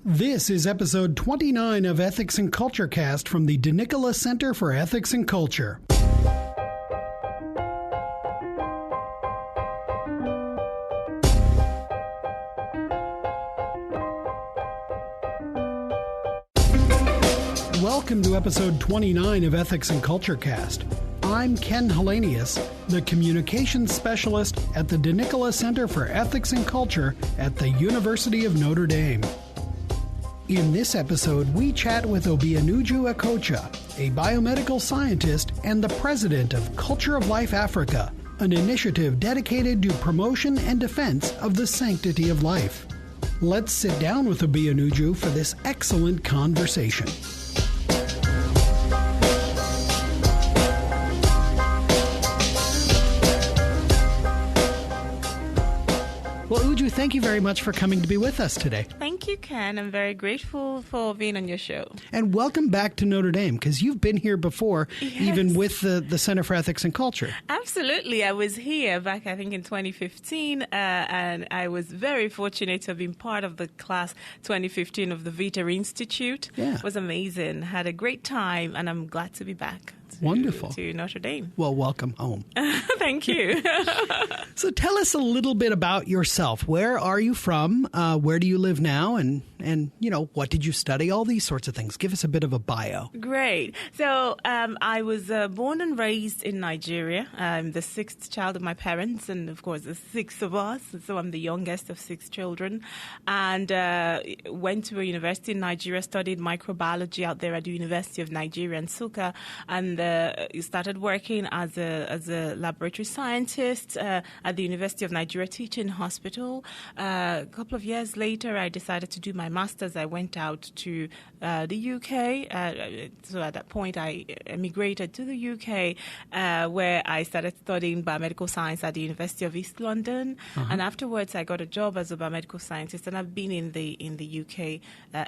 This is episode 29 of Ethics and Culture Cast from the DeNicola Center for Ethics and Culture. Welcome to episode 29 of Ethics and Culture Cast. I'm Ken Hellenius, the Communications Specialist at the DeNicola Center for Ethics and Culture at the University of Notre Dame. In this episode, we chat with Obianuju Ekeocha, a biomedical scientist and the president of Culture of Life Africa, an initiative dedicated to promotion and defense of the sanctity of life. Let's sit down with Obianuju for this excellent conversation. Well, Uju, thank you very much for coming to be with us today. Thank you, Ken. I'm very grateful for being on your show. And welcome back to Notre Dame, because you've been here before, yes, even with the Center for Ethics and Culture. Absolutely. I was here back, I think, in 2015, and I was very fortunate to have been part of the class 2015 of the Vita Institute. Yeah. It was amazing. Had a great time, and I'm glad to be back. Wonderful. To Notre Dame. Well, welcome home. Thank you. So tell us a little bit about yourself. Where are you from? Where do you live now? And what did you study? All these sorts of things. Give us a bit of a bio. Great. So I was born and raised in Nigeria. I'm the sixth child of my parents, and of course the six of us. So I'm the youngest of six children. And went to a university in Nigeria, studied microbiology out there at the University of Nigeria in Nsukka, and started working as a laboratory scientist at the University of Nigeria Teaching Hospital. A couple of years later, I decided to do my master's. I went out to the UK. So at that point, I emigrated to the UK, where I started studying biomedical science at the University of East London. Uh-huh. And afterwards, I got a job as a biomedical scientist, and I've been in the UK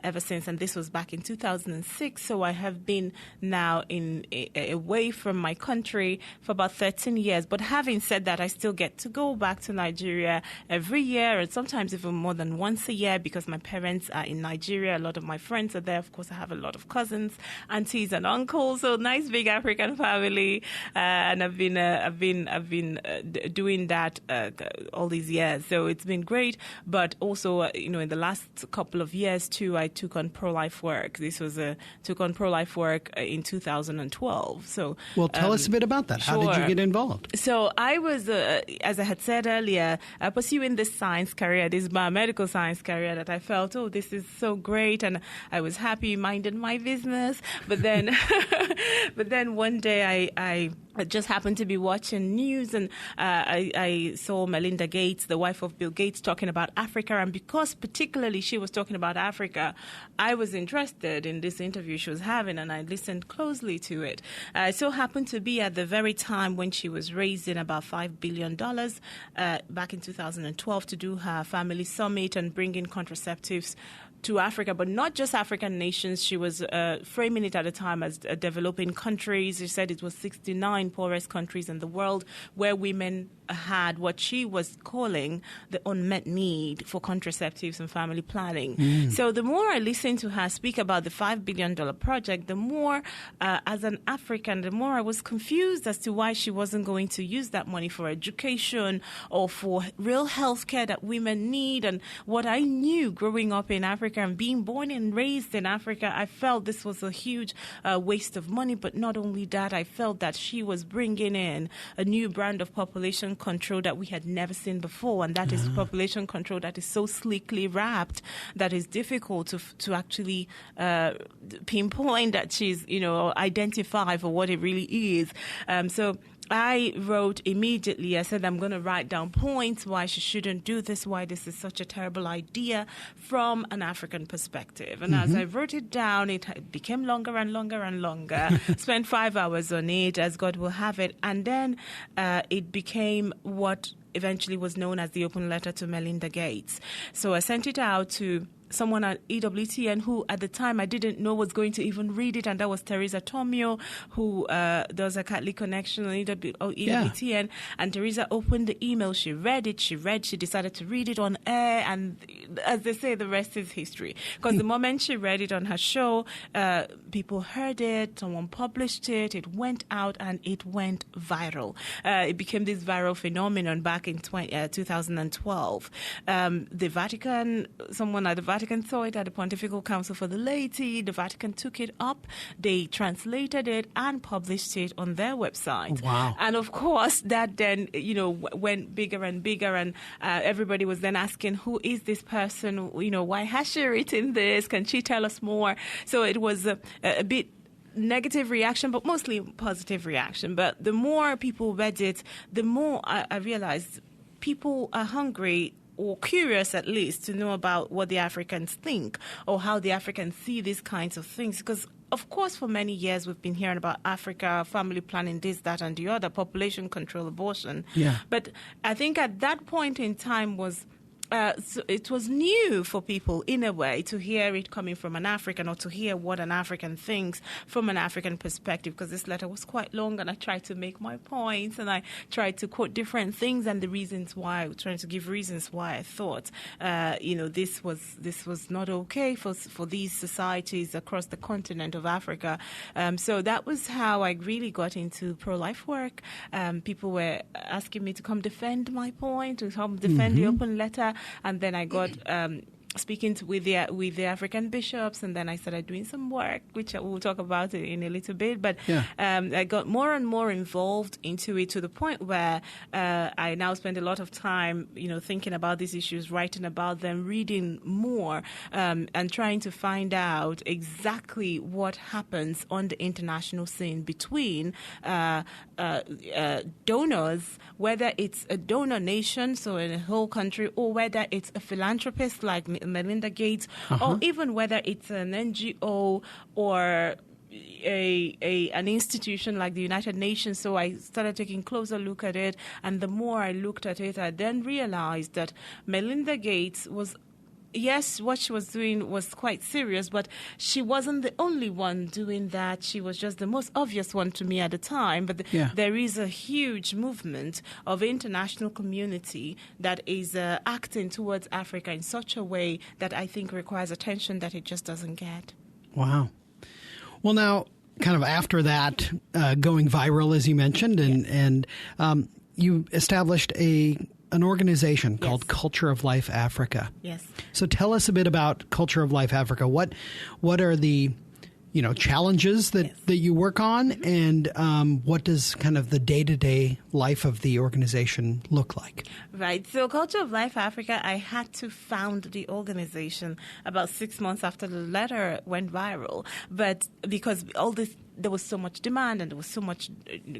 ever since. And this was back in 2006. So I have been now away from my country for about 13 years. But having said that, I still get to go back to Nigeria every year, and sometimes even more than once a year, because my parents are in Nigeria. A lot of my friends are there. Of course, I have a lot of cousins, aunties, and uncles. So nice big African family, and I've been doing that all these years. So it's been great. But also, in the last couple of years too, I took on pro-life work. Took on pro-life work in 2012. So, well, tell us a bit about that. Sure. How did you get involved? So I was, as I had said earlier, pursuing this science career, this biomedical science career that I felt, this is so great, and I was happy, minded my business. But then, one day I just happened to be watching news, and I saw Melinda Gates, the wife of Bill Gates, talking about Africa. And because particularly she was talking about Africa, I was interested in this interview she was having, and I listened closely to it. I so happened to be at the very time when she was raising about $5 billion back in 2012 to do her family summit and bring in contraceptives to Africa, but not just African nations. She was framing it at the time as developing countries. She said it was 69 poorest countries in the world where women had what she was calling the unmet need for contraceptives and family planning. So the more I listened to her speak about the $5 billion project, the more, as an African, the more I was confused as to why she wasn't going to use that money for education or for real health care that women need. And what I knew growing up in Africa and being born and raised in Africa, I felt this was a huge waste of money. But not only that, I felt that she was bringing in a new brand of population control that we had never seen before, and that is population control that is so sleekly wrapped that is difficult to actually pinpoint that she's, identify for what it really is. So I wrote immediately, I said, I'm going to write down points why she shouldn't do this, why this is such a terrible idea from an African perspective. And as I wrote it down, it became longer and longer and longer. Spent 5 hours on it, as God will have it. And then it became what eventually was known as the open letter to Melinda Gates. So I sent it out to someone at EWTN who at the time I didn't know was going to even read it, and that was Teresa Tomio, who does a Catholic Connection on EWTN. And Teresa opened the email, she read it, she decided to read it on air, and as they say, the rest is history. Because the moment she read it on her show, people heard it, someone published it, it went out, and it went viral. It became this viral phenomenon back in 2012. The Vatican, someone at the Vatican saw it at the Pontifical Council for the Laity. The Vatican took it up, they translated it and published it on their website. Wow. And of course, that then, went bigger and bigger, and everybody was then asking, who is this person? Why has she written this? Can she tell us more? So it was a bit negative reaction, but mostly positive reaction. But the more people read it, the more I realized people are hungry, or curious at least, to know about what the Africans think or how the Africans see these kinds of things. Because, of course, for many years we've been hearing about Africa, family planning, this, that, and the other, population control, abortion. Yeah. But I think at that point in time so it was new for people, in a way, to hear it coming from an African, or to hear what an African thinks from an African perspective, because this letter was quite long, and I tried to make my points, and I tried to quote different things and the reasons why, trying to give reasons why I thought, this was not okay for these societies across the continent of Africa. So that was how I really got into pro-life work. People were asking me to come defend my point, to come defend the open letter. And then I got speaking with the African bishops, and then I started doing some work, which we'll talk about it in a little bit. But I got more and more involved into it, to the point where I now spend a lot of time, thinking about these issues, writing about them, reading more, and trying to find out exactly what happens on the international scene between donors, whether it's a donor nation, so in a whole country, or whether it's a philanthropist like Melinda Gates, or even whether it's an NGO or an institution like the United Nations. So I started taking a closer look at it, and the more I looked at it, I then realized that Melinda Gates was, yes, what she was doing was quite serious, but she wasn't the only one doing that. She was just the most obvious one to me at the time. But there is a huge movement of international community that is acting towards Africa in such a way that I think requires attention that it just doesn't get. Wow. Well, now, kind of after that, going viral, as you mentioned, and you established an organization called Culture of Life Africa. Yes. So tell us a bit about Culture of Life Africa. What are the challenges that you work on, and what does kind of the day-to-day life of the organization look like? Right. So Culture of Life Africa, I had to found the organization about 6 months after the letter went viral. But because there was so much demand, and there was so much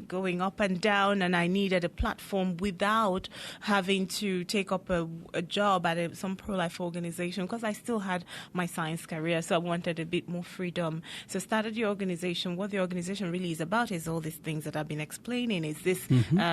going up and down, and I needed a platform without having to take up a job at some pro-life organization, because I still had my science career, so I wanted a bit more freedom. So I started the organization. What the organization really is about is all these things that I've been explaining. Is this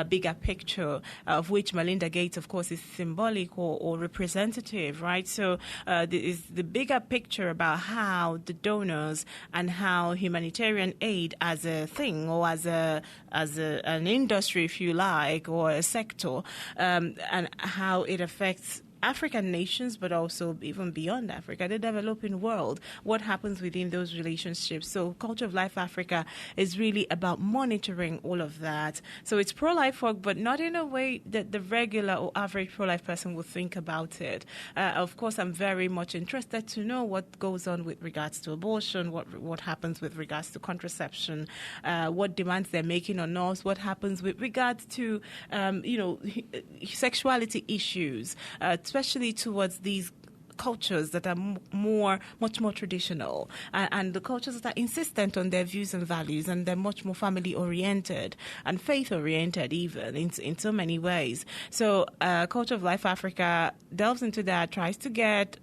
bigger picture, of which Melinda Gates, of course, is symbolic or representative, right? So is the bigger picture about how the donors and how humanitarian aid as a thing, or as an industry, if you like, or a sector, and how it affects African nations, but also even beyond Africa, the developing world, what happens within those relationships. So Culture of Life Africa is really about monitoring all of that. So it's pro-life work, but not in a way that the regular or average pro-life person would think about it. Of course, I'm very much interested to know what goes on with regards to abortion, what happens with regards to contraception, what demands they're making on us, what happens with regards to, sexuality issues, especially towards these cultures that are much more traditional, and the cultures that are insistent on their views and values, and they're much more family-oriented and faith-oriented even in so many ways. So Culture of Life Africa delves into that, tries to get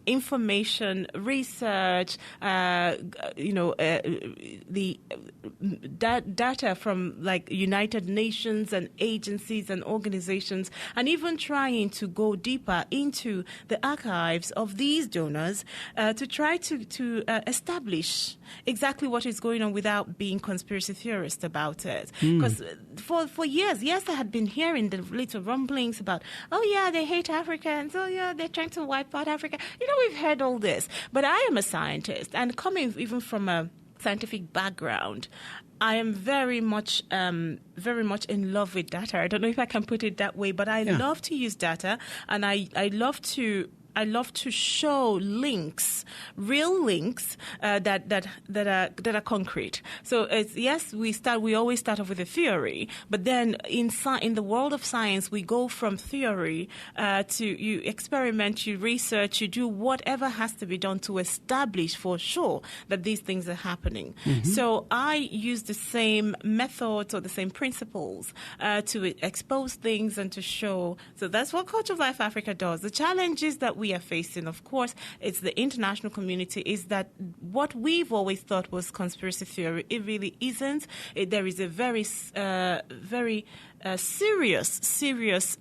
information, research, the data from like United Nations and agencies and organizations, and even trying to go deeper into the archives of these donors to try to establish exactly what is going on without being conspiracy theorist about it. Because for years, I had been hearing the little rumblings about, oh yeah, they hate Africans, oh yeah, they're trying to wipe out Africa. We've heard all this. But I am a scientist, and coming even from a scientific background, I am very much in love with data. I don't know if I can put it that way, but I love to use data, and I love to show links, real links that are concrete. So we always start off with a theory, but then in the world of science, we go from theory to you experiment, you research, you do whatever has to be done to establish for sure that these things are happening. So I use the same methods or the same principles to expose things and to show. So that's what Culture of Life Africa does. The challenges that we are facing, of course, it's the international community, is that what we've always thought was conspiracy theory, it really isn't. There is a very serious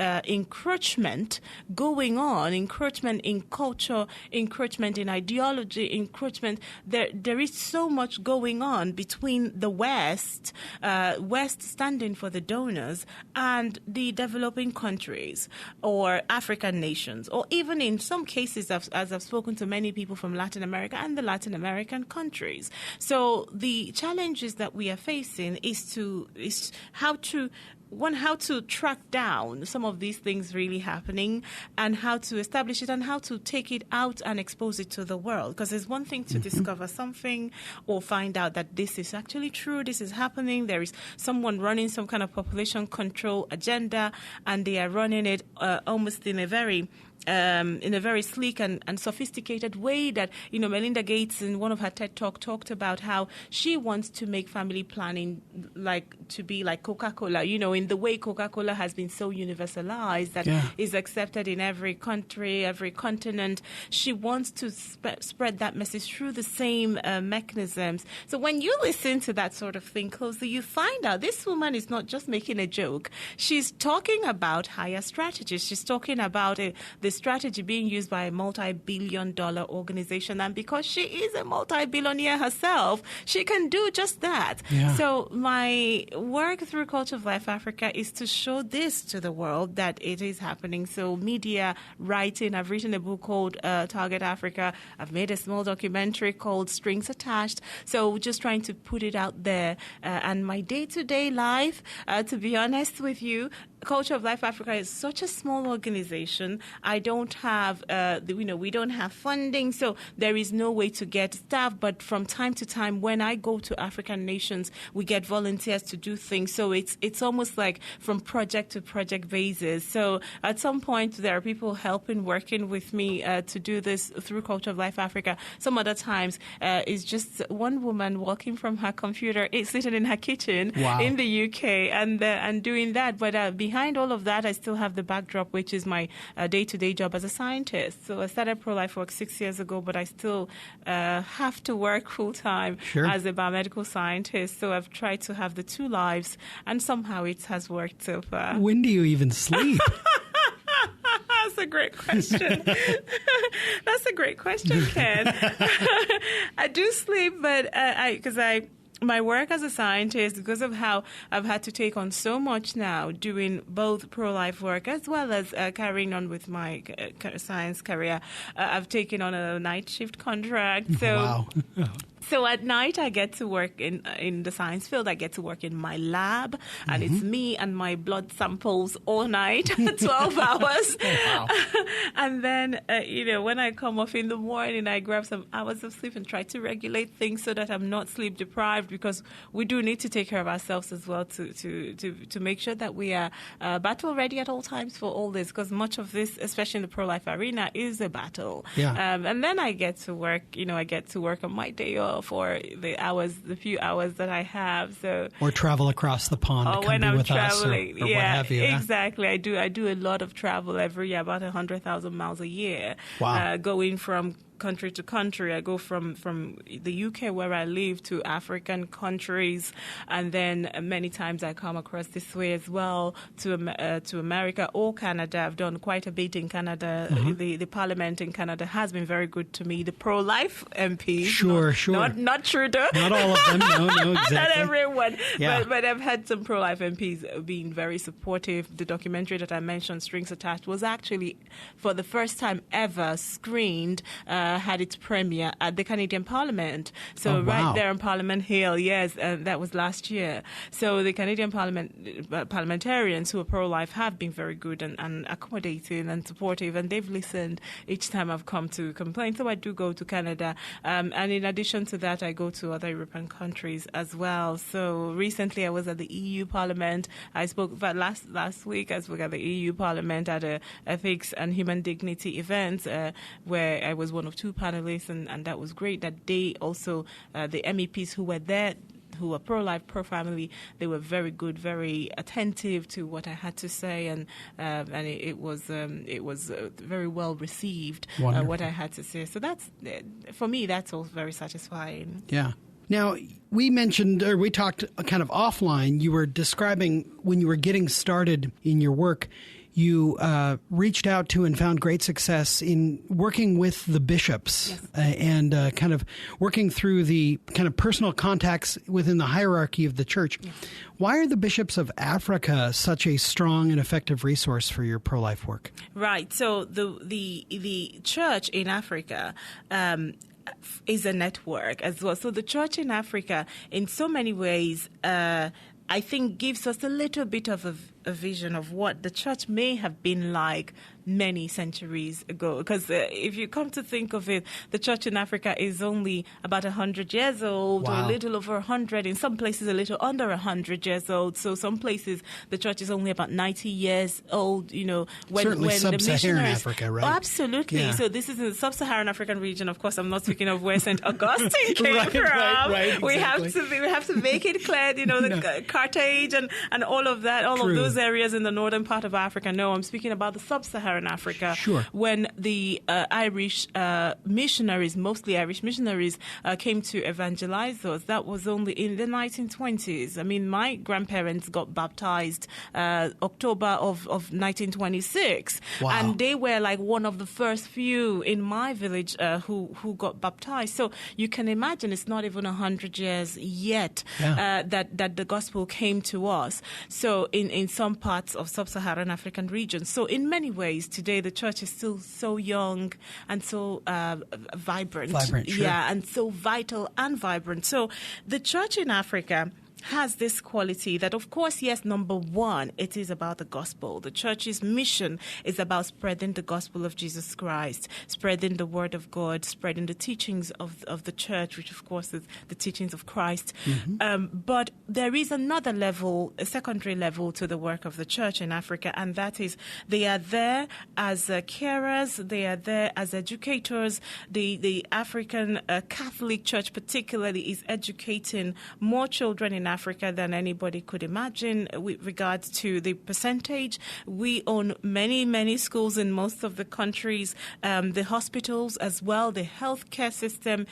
encroachment going on, encroachment in culture, encroachment in ideology, encroachment. There is so much going on between the West standing for the donors, and the developing countries or African nations, or even in some cases, as I've spoken to many people from Latin America and the Latin American countries. So the challenges that we are facing is how to track down some of these things really happening, and how to establish it, and how to take it out and expose it to the world. Because there's one thing to discover something or find out that this is actually true, this is happening, there is someone running some kind of population control agenda, and they are running it almost in a very sleek and sophisticated way that, Melinda Gates in one of her TED Talk talked about how she wants to make family planning to be like Coca-Cola, in the way Coca-Cola has been so universalized that is accepted in every country, every continent. She wants to spread that message through the same mechanisms. So when you listen to that sort of thing closely, you find out this woman is not just making a joke. She's talking about higher strategies. She's talking about the strategy being used by a multi-billion-dollar organization. And because she is a multi-billionaire herself, she can do just that. Yeah. So my work through Culture of Life Africa is to show this to the world, that it is happening. So media, writing, I've written a book called Target Africa. I've made a small documentary called Strings Attached. So just trying to put it out there. And my day-to-day life, to be honest with you, Culture of Life Africa is such a small organization. I don't have, we don't have funding, so there is no way to get staff. But from time to time, when I go to African nations, we get volunteers to do things. So it's almost like from project to project basis. So at some point, there are people working with me to do this through Culture of Life Africa. Some other times, it's just one woman walking from her computer, sitting in her kitchen in the UK and doing that. But behind all of that, I still have the backdrop, which is my day-to-day job as a scientist. So I started pro-life work 6 years ago, but I still have to work full-time as a biomedical scientist. So I've tried to have the two lives, and somehow it has worked so far. When do you even sleep? That's a great question. That's a great question, Ken. I do sleep, but my work as a scientist, because of how I've had to take on so much now, doing both pro-life work as well as carrying on with my science career, I've taken on a night shift contract. So, So at night, I get to work in the science field. I get to work in my lab, and it's me and my blood samples all night, 12 hours. Wow. And then, when I come off in the morning, I grab some hours of sleep and try to regulate things so that I'm not sleep deprived, because we do need to take care of ourselves as well to make sure that we are battle ready at all times for all this, because much of this, especially in the pro-life arena, is a battle. Yeah. And then I get to work, I get to work on my day off. for the few hours that I have. So or travel across the pond to come when be I'm with traveling, us or what have you. Exactly. I do a lot of travel every year, about 100,000 miles a year. Wow. Going from country to country. I go from the UK where I live to African countries, and then many times I come across this way as well to America or Canada. I've done quite a bit in Canada. The Parliament in Canada has been very good to me. The pro-life MPs, sure, not Trudeau, not all of them. No, exactly, not everyone. Yeah. But I've had some pro-life MPs being very supportive. The documentary that I mentioned, Strings Attached, was actually for the first time ever screened. Had its premiere at the Canadian Parliament. So right there on Parliament Hill, yes, that was last year. So the Canadian parliamentarians who are pro-life have been very good and accommodating and supportive, and they've listened each time I've come to complain. So I do go to Canada. And in addition to that, I go to other European countries as well. So recently I was at the EU Parliament. I spoke last week. I spoke at the EU Parliament at a ethics and human dignity event where I was one of two panelists, and that was great. That they also, the MEPs who were there, who were pro-life, pro-family, they were very good, very attentive to what I had to say, and it was very well received what I had to say. So that's, for me, that's all very satisfying. Yeah. Now, we talked kind of offline. You were describing when you were getting started in your work, you reached out to and found great success in working with the bishops. Yes. And kind of working through the kind of personal contacts within the hierarchy of the church. Yes. Why are the bishops of Africa such a strong and effective resource for your pro-life work? Right. So the church in Africa is a network as well. So the church in Africa, in so many ways, I think gives us a little bit of a vision of what the church may have been like many centuries ago. Because if you come to think of it, the church in Africa is only about 100 years old, wow, or a little over 100. In some places, a little under 100 years old. So some places, the church is only about 90 years old, Certainly when sub-Saharan the missionaries... Africa, right? Oh, absolutely. Yeah. So this is in the sub-Saharan African region. Of course, I'm not speaking of where St. Augustine came right, from. Right, exactly. We have to make it clear, the Carthage and all of that, all of those areas in the northern part of Africa. No, I'm speaking about the sub-Saharan Africa. Sure. When the Irish missionaries, mostly Irish missionaries, came to evangelize us, that was only in the 1920s. I mean, my grandparents got baptized October of 1926. Wow. And they were like one of the first few in my village who got baptized. So you can imagine it's not even 100 years yet that the gospel came to us. So in some parts of sub-Saharan African regions. So in many ways, today the church is still so young and so vibrant. Sure. Yeah, and so vital and vibrant. So the church in Africa has this quality that, of course, yes, number one, it is about the gospel. The church's mission is about spreading the gospel of Jesus Christ, spreading the word of God, spreading the teachings of the church, which, of course, is the teachings of Christ. Mm-hmm. But there is another level, a secondary level to the work of the church in Africa, and that is they are there as carers, they are there as educators. The African Catholic Church particularly is educating more children in Africa than anybody could imagine with regards to the percentage. We own many, many schools in most of the countries, the hospitals as well, the healthcare system.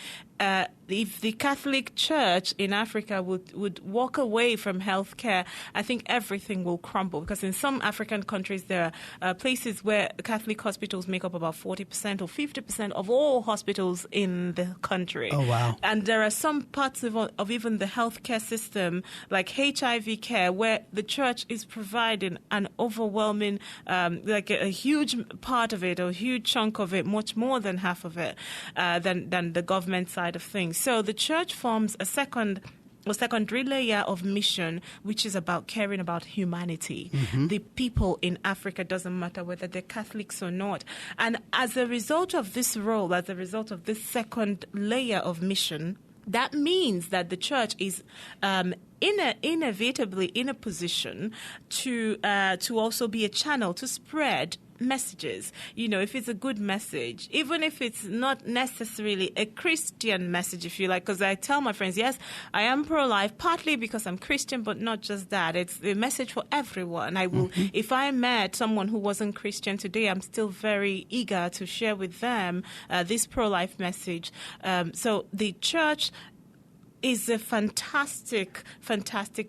If the Catholic Church in Africa would walk away from healthcare, I think everything will crumble, because in some African countries there are places where Catholic hospitals make up about 40% or 50% of all hospitals in the country. Oh, wow. And there are some parts of even the healthcare system, like HIV care, where the church is providing an overwhelming, like a huge part of it, or a huge chunk of it, much more than half of it, than the government side of things. So the church forms a secondary layer of mission, which is about caring about humanity. Mm-hmm. The people in Africa, doesn't matter whether they're Catholics or not. And as a result of this role, as a result of this second layer of mission, that means that the church is inevitably in a position to also be a channel to spread messages. If it's a good message, even if it's not necessarily a Christian message, if you like, because I tell my friends, yes, I am pro-life, partly because I'm Christian, but not just that. It's a message for everyone. I will, if I met someone who wasn't Christian today, I'm still very eager to share with them this pro-life message. So the church is a fantastic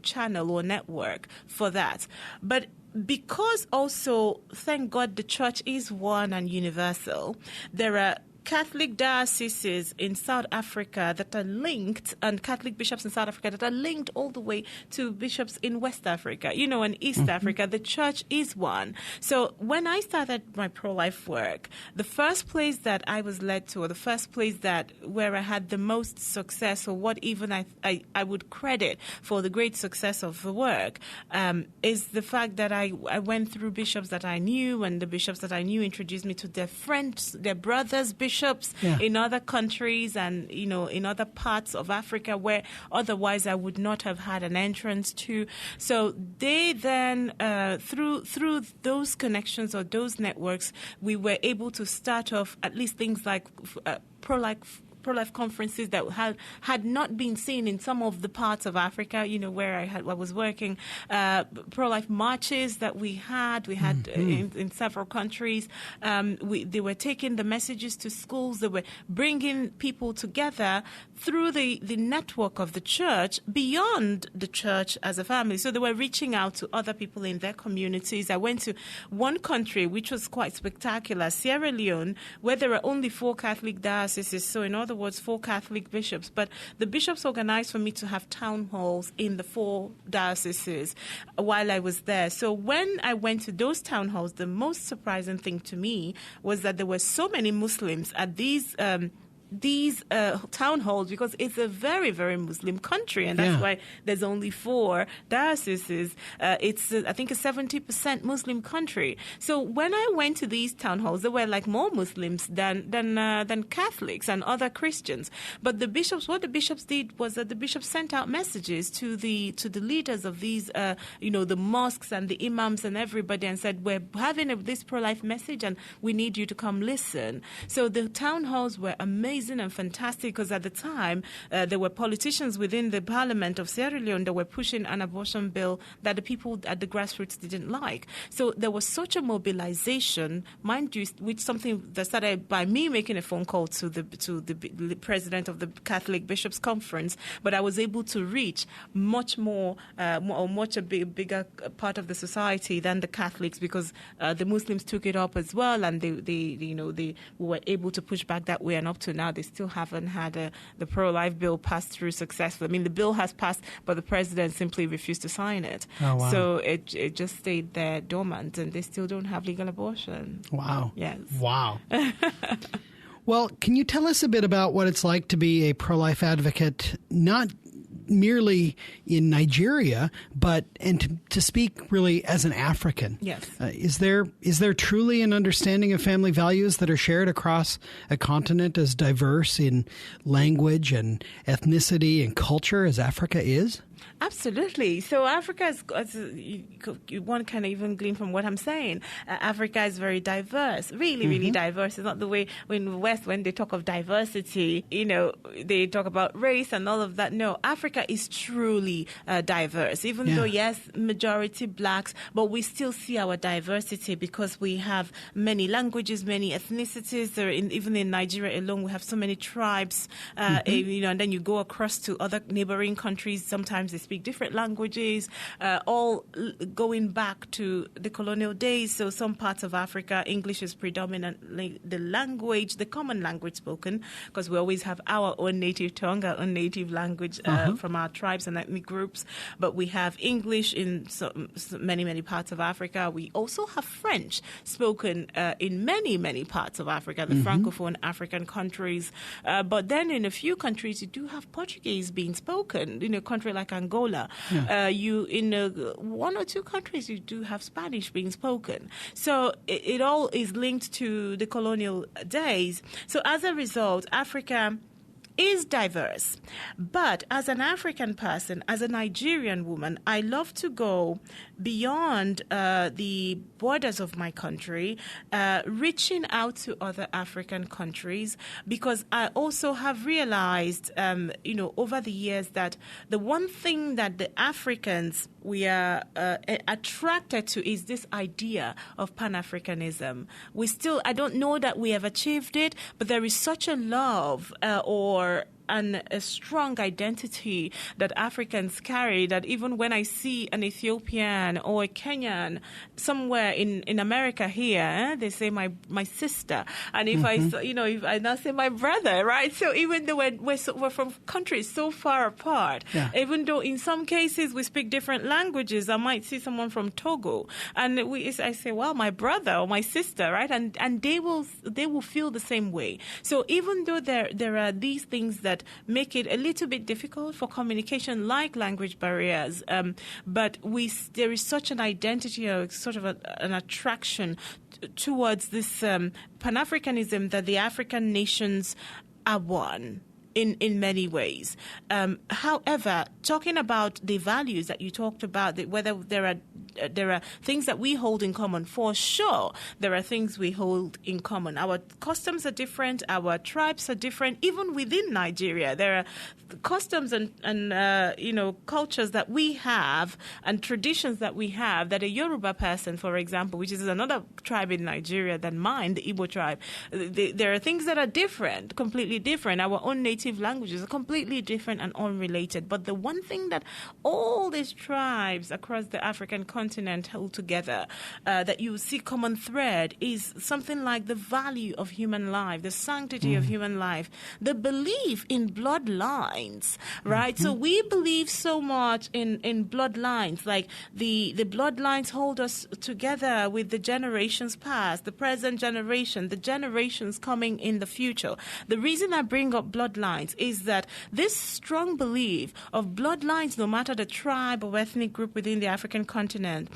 channel or network for that. But because also, thank God, the church is one and universal, there are Catholic dioceses in South Africa that are linked, and Catholic bishops in South Africa that are linked all the way to bishops in West Africa. In East Africa, the church is one. So when I started my pro-life work, the first place that I was led to, or the first place where I had the most success, or what even I would credit for the great success of the work, is the fact that I went through bishops that I knew, and the bishops that I knew introduced me to their friends, their brothers, bishops in other countries and, in other parts of Africa where otherwise I would not have had an entrance to. So they then, through those connections or those networks, we were able to start off at least things like pro-life conferences that had not been seen in some of the parts of Africa, where I was working, pro-life marches that we had in several countries. They were taking the messages to schools. They were bringing people together through the network of the church, beyond the church as a family. So they were reaching out to other people in their communities. I went to one country which was quite spectacular, Sierra Leone, where there are only 4 Catholic dioceses. So in other words, 4 Catholic bishops. But the bishops organized for me to have town halls in the 4 dioceses while I was there. So when I went to those town halls, the most surprising thing to me was that there were so many Muslims at these town halls, because it's a very, very Muslim country, and that's why there's only 4 dioceses. It's I think a 70% Muslim country. So when I went to these town halls, there were like more Muslims than Catholics and other Christians. But what the bishops did was that the bishops sent out messages to the leaders of these, the mosques and the imams and everybody, and said, we're having this pro-life message and we need you to come listen. So the town halls were amazing and fantastic, because at the time there were politicians within the parliament of Sierra Leone that were pushing an abortion bill that the people at the grassroots didn't like. So there was such a mobilization, mind you, which something that started by me making a phone call to the president of the Catholic Bishops' Conference, but I was able to reach much a bigger part of the society than the Catholics, because the Muslims took it up as well, and they were able to push back that way, and up to now they still haven't had the pro-life bill passed through successfully. I mean, the bill has passed, but the president simply refused to sign it. Oh, wow. So it just stayed there dormant, and they still don't have legal abortion. Wow. Yes. Wow. Well, can you tell us a bit about what it's like to be a pro-life advocate, not merely in Nigeria, and to speak really as an African? Yes. Is there truly an understanding of family values that are shared across a continent as diverse in language and ethnicity and culture as Africa is? Absolutely. So Africa is, one can even glean from what I'm saying, Africa is very diverse, really, really diverse. It's not the way in the West, when they talk of diversity, they talk about race and all of that. No, Africa is truly diverse, even though, yes, majority blacks, but we still see our diversity because we have many languages, many ethnicities. Even in Nigeria alone, we have so many tribes, and then you go across to other neighboring countries. Sometimes they speak different languages, all going back to the colonial days. So some parts of Africa, English is predominantly the common language spoken, because we always have our own native tongue, our own native language from our tribes and ethnic groups. But we have English in many, many parts of Africa. We also have French spoken in many, many parts of Africa, the Francophone African countries. But then in a few countries, you do have Portuguese being spoken. In a country like Angola, one or two countries, you do have Spanish being spoken. So it all is linked to the colonial days. So as a result, Africa is diverse. But as an African person, as a Nigerian woman, I love to go beyond the borders of my country, reaching out to other African countries, because I also have realized, over the years that the one thing that the Africans we are attracted to is this idea of Pan-Africanism. I don't know that we have achieved it, but there is such a love and a strong identity that Africans carry that even when I see an Ethiopian or a Kenyan somewhere in America here, they say my sister, and if if I now say my brother, right? So even though we're from countries so far apart, even though in some cases we speak different languages, I might see someone from Togo, and I say, well, my brother or my sister, right? And they will feel the same way. So even though there are these things that make it a little bit difficult for communication, like language barriers, but there is such an identity or sort of an attraction towards this Pan-Africanism that the African nations are one in many ways. However, talking about the values that you talked about, whether there are things that we hold in common, for sure, there are things we hold in common. Our customs are different, our tribes are different. Even within Nigeria, there are customs and cultures that we have and traditions that we have that a Yoruba person, for example, which is another tribe in Nigeria than mine, the Igbo tribe, there are things that are different, completely different. Our own native languages are completely different and unrelated. But the one thing that all these tribes across the African continent hold together, that you see common thread, is something like the value of human life, the sanctity of human life, the belief in bloodlines, right? So we believe so much in bloodlines, like the bloodlines hold us together with the generations past, the present generation, the generations coming in the future. The reason I bring up bloodlines is that this strong belief of bloodlines, no matter the tribe or ethnic group within the African continent,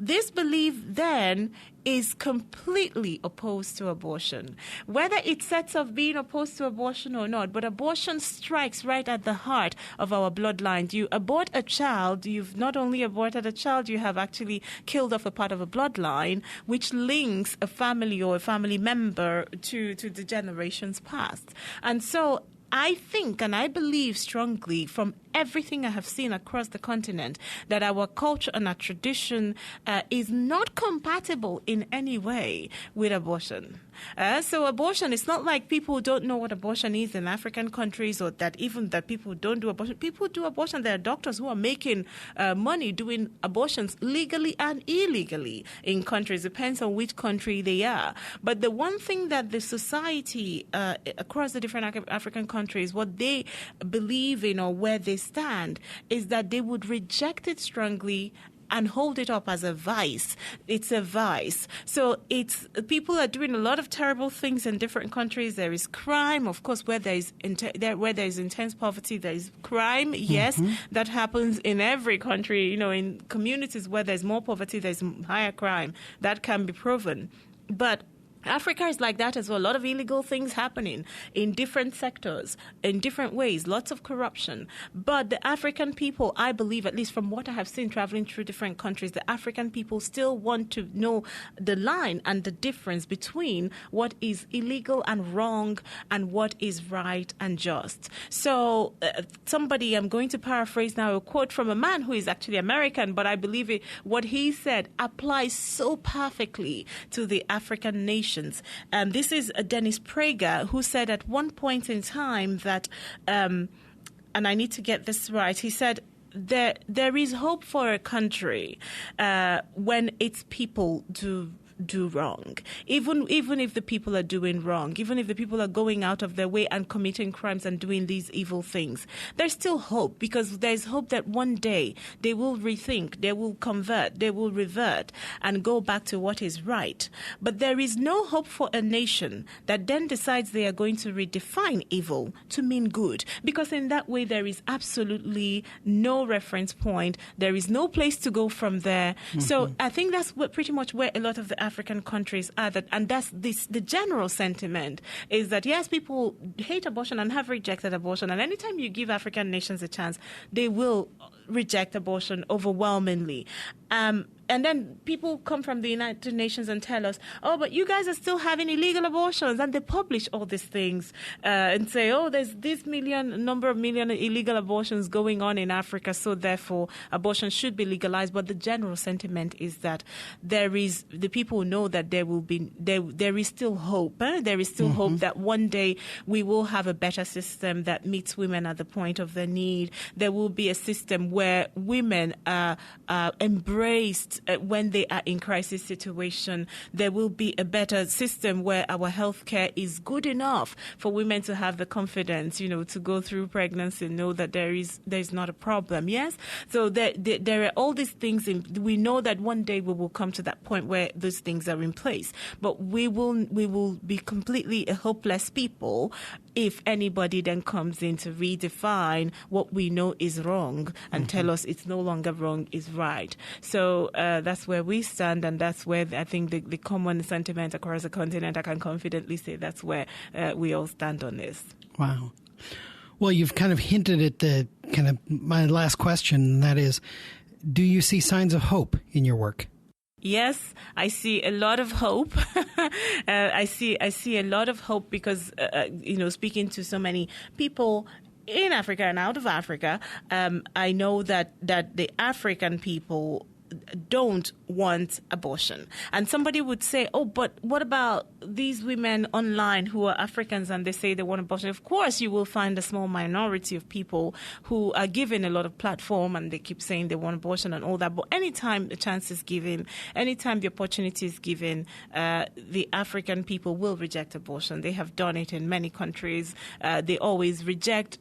this belief then is completely opposed to abortion. Whether it sets off being opposed to abortion or not, but abortion strikes right at the heart of our bloodline. You abort a child, you've not only aborted a child, you have actually killed off a part of a bloodline, which links a family or a family member to the generations past. And so I think and I believe strongly from everything I have seen across the continent that our culture and our tradition is not compatible in any way with abortion. So abortion, it's not like people don't know what abortion is in African countries, or that even that people don't do abortion. People do abortion. There are doctors who are making money doing abortions legally and illegally in countries. Depends on which country they are. But the one thing that the society across the different African countries, what they believe in or where they stand, is that they would reject it strongly and hold it up as a vice. It's a vice. So people are doing a lot of terrible things in different countries. There is crime, of course, where there is intense poverty, there is crime. Yes, that happens in every country. In communities where there's more poverty, there's higher crime. That can be proven. But Africa is like that as well. A lot of illegal things happening in different sectors, in different ways, lots of corruption. But the African people, I believe, at least from what I have seen traveling through different countries, the African people still want to know the line and the difference between what is illegal and wrong and what is right and just. So I'm going to paraphrase now a quote from a man who is actually American, but I believe what he said applies so perfectly to the African nation. This is Dennis Prager, who said at one point in time that, and I need to get this right, he said, there is hope for a country when its people do wrong. Even if the people are doing wrong, even if the people are going out of their way and committing crimes and doing these evil things, there's still hope, because there's hope that one day they will rethink, they will convert, they will revert and go back to what is right. But there is no hope for a nation that then decides they are going to redefine evil to mean good, because in that way there is absolutely no reference point. There is no place to go from there. So I think that's pretty much where a lot of the African countries are that, and that's the general sentiment is that, yes, people hate abortion and have rejected abortion. And anytime you give African nations a chance, they will reject abortion overwhelmingly. And then people come from the United Nations and tell us, oh, but you guys are still having illegal abortions. And they publish all these things and say, oh, there's this number of million illegal abortions going on in Africa, so therefore abortion should be legalized. But the general sentiment is that the people know that there is still hope. There is still hope that one day we will have a better system that meets women at the point of their need. There will be a system where women are embraced when they are in crisis situation. There will be a better system where our healthcare is good enough for women to have the confidence, to go through pregnancy and know that there's not a problem. Yes, so there are all these things. We know that one day we will come to that point where those things are in place. But we will be completely a hopeless people if anybody then comes in to redefine what we know is wrong and tell us it's no longer wrong, is right. So that's where we stand, and that's where I think the common sentiment across the continent, I can confidently say that's where we all stand on this. Wow. Well, you've kind of hinted at the kind of my last question, and that is, do you see signs of hope in your work? Yes, I see a lot of hope. I see a lot of hope because, speaking to so many people in Africa and out of Africa, I know that the African people don't want abortion. And somebody would say, oh, but what about these women online who are Africans and they say they want abortion? Of course, you will find a small minority of people who are given a lot of platform and they keep saying they want abortion and all that. But anytime the chance is given, anytime the opportunity is given, the African people will reject abortion. They have done it in many countries. They always reject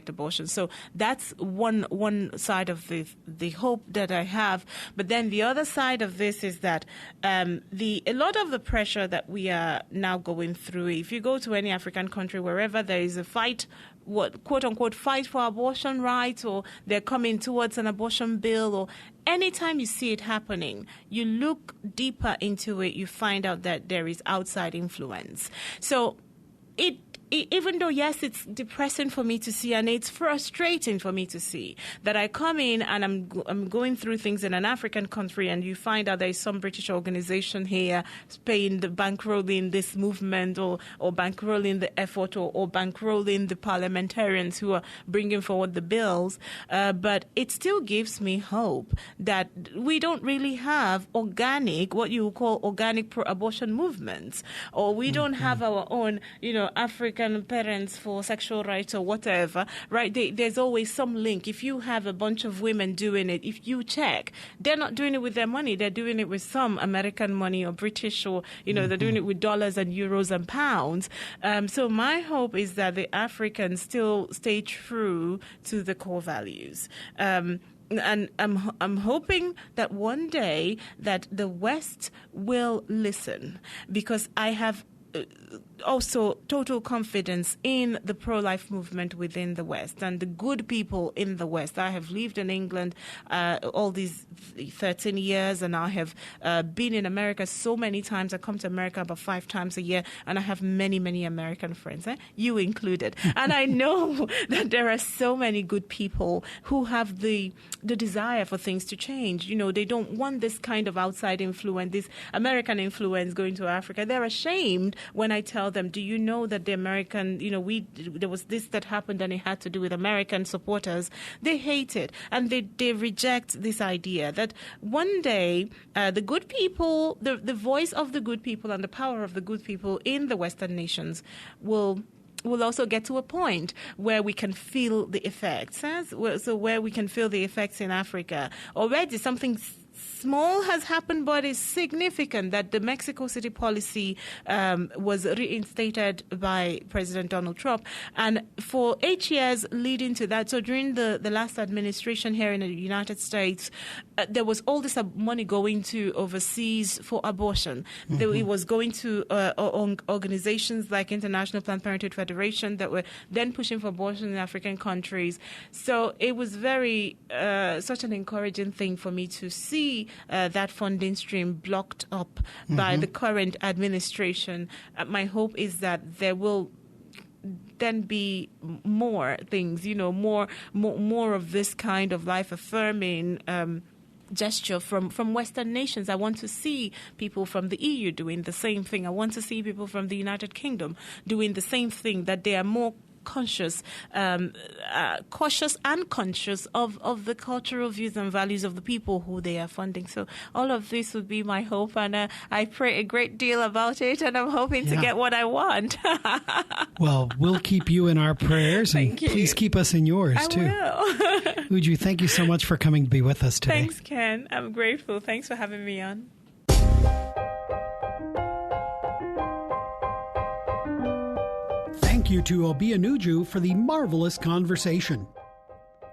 abortion. So that's one side of the hope that I have. But then the other side of this is that a lot of the pressure that we are now going through, if you go to any African country, wherever there is a fight, quote unquote fight for abortion rights, or they're coming towards an abortion bill, or anytime you see it happening, you look deeper into it, you find out that there is outside influence. So even though, yes, it's depressing for me to see and it's frustrating for me to see that I come in and I'm going through things in an African country and you find out there is some British organization here bankrolling this movement or bankrolling the effort or bankrolling the parliamentarians who are bringing forward the bills. But it still gives me hope that we don't really have what you call organic pro-abortion movements, or we don't have our own, African parents for sexual rights or whatever, right? There's always some link. If you have a bunch of women doing it, if you check, they're not doing it with their money. They're doing it with some American money or British, or, they're doing it with dollars and euros and pounds. So my hope is that the Africans still stay true to the core values. And I'm hoping that one day that the West will listen, because I have also total confidence in the pro-life movement within the West and the good people in the West. I have lived in England all these 13 years, and I have been in America so many times. I come to America about 5 times a year, and I have many, many American friends, you included. And I know that there are so many good people who have the desire for things to change. They don't want this kind of outside influence, this American influence going to Africa. They're ashamed when I tell them, do you know that the American, there was this that happened and it had to do with American supporters. They hate it, and they reject this idea that one day the good people, the voice of the good people and the power of the good people in the Western nations will also get to a point where we can feel the effects. So where we can feel the effects in Africa. Already something small has happened, but it's significant that the Mexico City policy was reinstated by President Donald Trump. And for 8 years leading to that, so during the last administration here in the United States, there was all this money going to overseas for abortion. It was going to organizations like International Planned Parenthood Federation that were then pushing for abortion in African countries. So it was very such an encouraging thing for me to see see that funding stream blocked up by the current administration, my hope is that there will then be more things, more of this kind of life-affirming gesture from Western nations. I want to see people from the EU doing the same thing. I want to see people from the United Kingdom doing the same thing, that they are more cautious and conscious of the cultural views and values of the people who they are funding. So all of this would be my hope, and I pray a great deal about it, and I'm hoping to get what I want. Well, we'll keep you in our prayers, and please keep us in yours, too. I will. Uju, thank you so much for coming to be with us today. Thanks, Ken. I'm grateful. Thanks for having me on. Thank you to Obianuju for the marvelous conversation.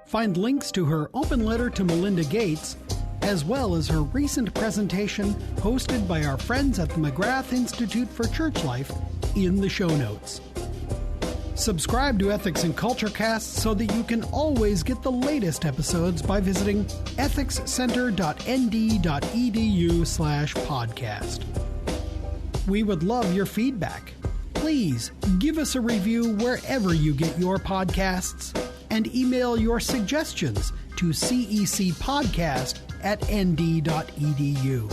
Find links to her open letter to Melinda Gates, as well as her recent presentation hosted by our friends at the McGrath Institute for Church Life, in the show notes. Subscribe to Ethics and Culture Cast so that you can always get the latest episodes by visiting ethicscenter.nd.edu/podcast. We would love your feedback. Please give us a review wherever you get your podcasts, and email your suggestions to cecpodcast@nd.edu.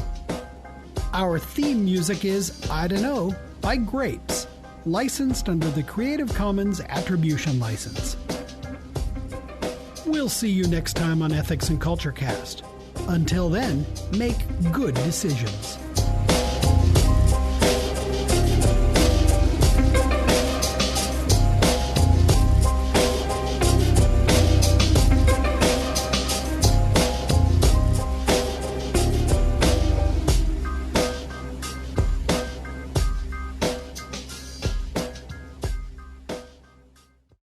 Our theme music is I Dunno by Grapes, licensed under the Creative Commons Attribution License. We'll see you next time on Ethics and Culture Cast. Until then, make good decisions.